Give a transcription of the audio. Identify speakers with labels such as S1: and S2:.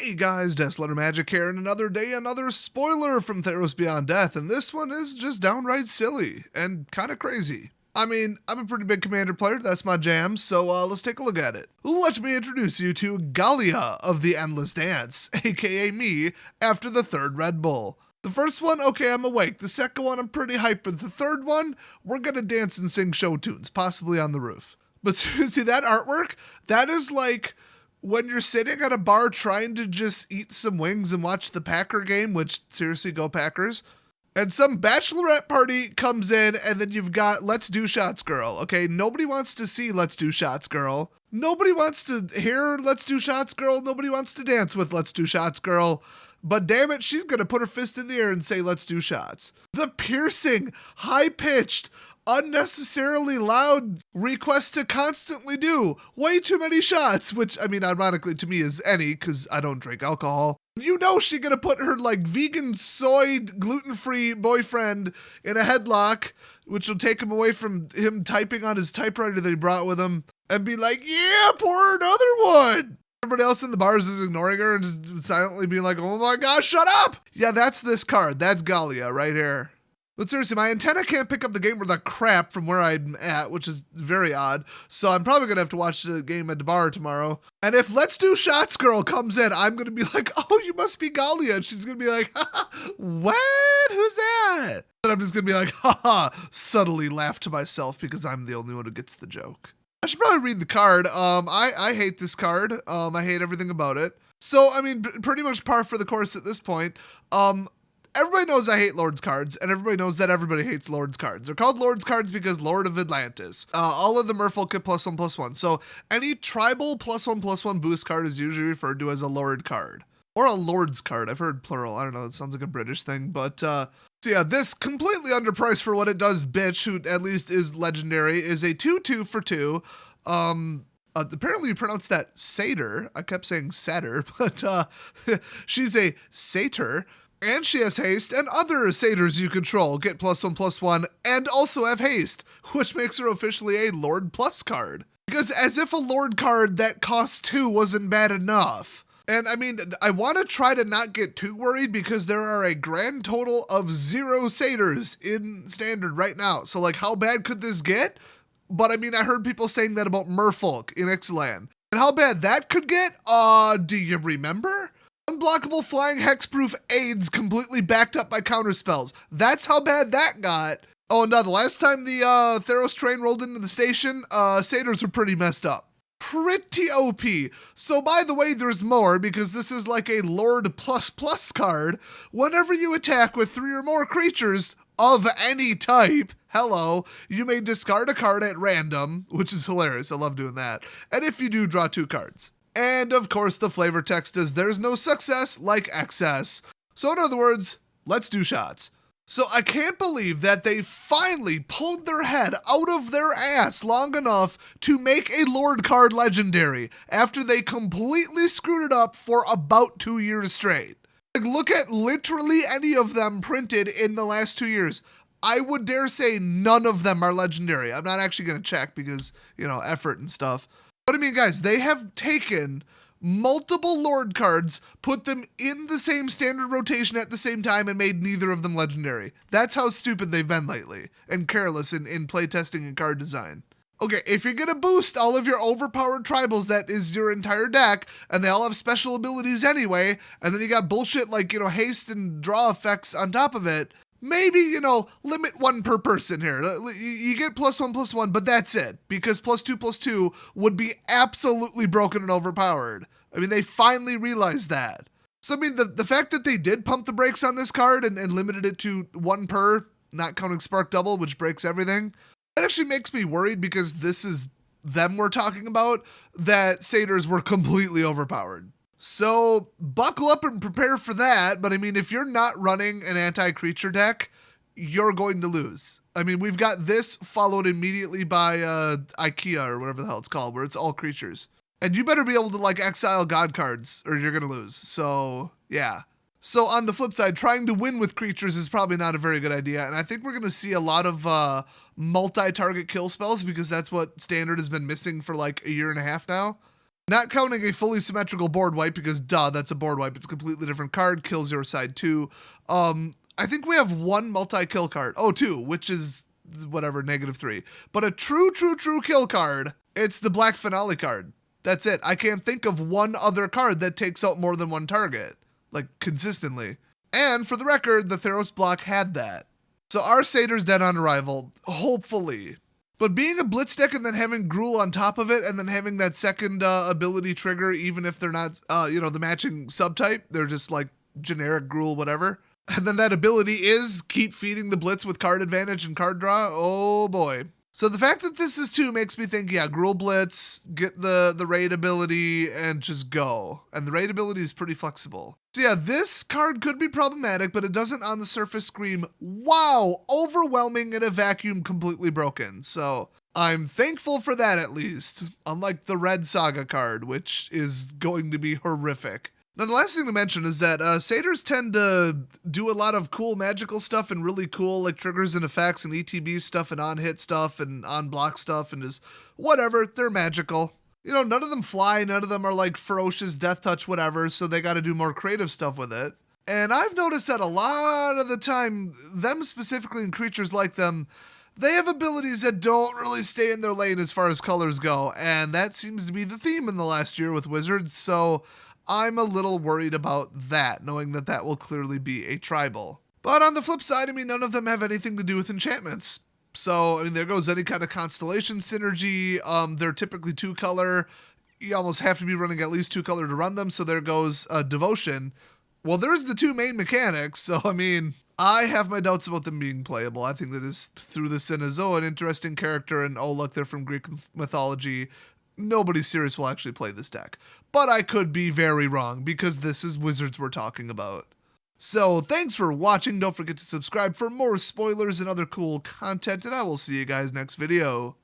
S1: Hey guys, Deathletter Magic here, and another day, another spoiler from Theros Beyond Death, and this one is just downright silly and kind of crazy. I mean, I'm a pretty big Commander player, that's my jam, so let's take a look at it. Let me introduce you to Galia of the Endless Dance, aka me, after the third Red Bull. The first one, okay, I'm awake. The second one, I'm pretty hyped, but the third one, we're gonna dance and sing show tunes, possibly on the roof. But seriously, that artwork, that is like when you're sitting at a bar trying to just eat some wings and watch the Packer game, which, seriously, go Packers, and some bachelorette party comes in, and then you've got Let's Do Shots Girl, okay? Nobody wants to see Let's Do Shots Girl. Nobody wants to hear Let's Do Shots Girl. Nobody wants to dance with Let's Do Shots Girl. But damn it, she's gonna put her fist in the air and say, let's do shots. The piercing, high-pitched, unnecessarily loud request to constantly do way too many shots, which, I mean, ironically to me is any, because I don't drink alcohol. You know she's gonna put her, like, vegan, soy, gluten-free boyfriend in a headlock, which will take him away from him typing on his typewriter that he brought with him, and be like, yeah, pour her another one! Everybody else in the bars is ignoring her and just silently being like, oh my gosh, shut up! Yeah, that's this card. That's Galia right here. But seriously, my antenna can't pick up the game worth of crap from where I'm at, which is very odd. So I'm probably going to have to watch the game at the bar tomorrow. And if Let's Do Shots Girl comes in, I'm going to be like, oh, you must be Galia. And she's going to be like, what? Who's that? And I'm just going to be like, haha, subtly laugh to myself because I'm the only one who gets the joke. I should probably read the card. I hate this card. I hate everything about it. So, I mean, pretty much par for the course at this point. Everybody knows I hate Lord's cards, and everybody knows that everybody hates Lord's cards. They're called Lord's cards because Lord of Atlantis. All of the merfolk get +1/+1. So, any tribal +1/+1 boost card is usually referred to as a Lord card. Or a Lord's card. I've heard plural. I don't know. It sounds like a British thing, but, so yeah, this completely underpriced for what it does bitch, who at least is legendary, is a 2/2 for 2. Apparently you pronounce that satyr. I kept saying satyr, but she's a satyr, and she has haste, and other satyrs you control get +1/+1, and also have haste, which makes her officially a Lord Plus card. Because as if a Lord card that costs 2 wasn't bad enough. And I mean, I want to try to not get too worried because there are a grand total of 0 satyrs in Standard right now. So like, how bad could this get? But I mean, I heard people saying that about Merfolk in Ixalan. And how bad that could get? Do you remember? Unblockable flying hexproof aids completely backed up by counterspells. That's how bad that got. Oh, no, the last time the Theros train rolled into the station, satyrs were pretty messed up. Pretty OP. So by the way, there's more because this is like a Lord ++ card. Whenever you attack with 3 or more creatures of any type, hello, you may discard a card at random, which is hilarious. I love doing that. And if you do, draw 2 cards. And of course, the flavor text is there's no success like excess. So in other words, let's do shots. So I can't believe that they finally pulled their head out of their ass long enough to make a Lord card legendary after they completely screwed it up for about 2 years straight. Like, look at literally any of them printed in the last 2 years. I would dare say none of them are legendary. I'm not actually going to check because, you know, effort and stuff. But I mean, guys, they have taken multiple Lord cards, put them in the same standard rotation at the same time, and made neither of them legendary. That's how stupid they've been lately, and careless in playtesting and card design. Okay, if you're gonna boost all of your overpowered tribals, that is your entire deck, and they all have special abilities anyway, and then you got bullshit like, you know, haste and draw effects on top of it, maybe, you know, limit 1 per person here. You get +1/+1, but that's it. Because +2/+2 would be absolutely broken and overpowered. I mean, they finally realized that. So, I mean, the fact that they did pump the brakes on this card and limited it to 1 per, not counting Spark Double, which breaks everything, that actually makes me worried because this is them we're talking about, that satyrs were completely overpowered. So buckle up and prepare for that. But I mean, if you're not running an anti-creature deck, you're going to lose. I mean, we've got this followed immediately by IKEA or whatever the hell it's called, where it's all creatures. And you better be able to like exile god cards or you're going to lose. So yeah. So on the flip side, trying to win with creatures is probably not a very good idea. And I think we're going to see a lot of multi-target kill spells because that's what Standard has been missing for like a year and a half now. Not counting a fully symmetrical board wipe, because duh, that's a board wipe. It's a completely different card, kills your side too. I think we have one multi-kill card. Oh, two, which is whatever, -3. But a true kill card, it's the Black Finale card. That's it. I can't think of one other card that takes out more than one target, like consistently. And for the record, the Theros block had that. So our Satyr's dead on arrival, hopefully. But being a blitz deck and then having Gruul on top of it and then having that second ability trigger, even if they're not, the matching subtype, they're just like generic Gruul, whatever. And then that ability is keep feeding the blitz with card advantage and card draw. Oh boy. So the fact that this is 2 makes me think, yeah, Gruul Blitz, get the raid ability, and just go. And the raid ability is pretty flexible. So yeah, this card could be problematic, but it doesn't on the surface scream, wow, overwhelming in a vacuum, completely broken. So I'm thankful for that at least, unlike the Red Saga card, which is going to be horrific. Now, the last thing to mention is that Satyrs tend to do a lot of cool magical stuff and really cool like triggers and effects and ETB stuff and on-hit stuff and on-block stuff and just whatever. They're magical. You know, none of them fly. None of them are like ferocious death touch, whatever, so they got to do more creative stuff with it. And I've noticed that a lot of the time, them specifically and creatures like them, they have abilities that don't really stay in their lane as far as colors go, and that seems to be the theme in the last year with Wizards, so I'm a little worried about that, knowing that that will clearly be a tribal. But on the flip side, I mean, none of them have anything to do with enchantments. So, I mean, there goes any kind of constellation synergy. They're typically 2-color. You almost have to be running at least 2-color to run them, so there goes Devotion. Well, there's the 2 main mechanics, so, I mean, I have my doubts about them being playable. I think that is through the sin as, oh, an interesting character, and oh, look, they're from Greek mythology. Nobody serious will actually play this deck. But I could be very wrong, because this is Wizards we're talking about. So, thanks for watching. Don't forget to subscribe for more spoilers and other cool content, and I will see you guys next video.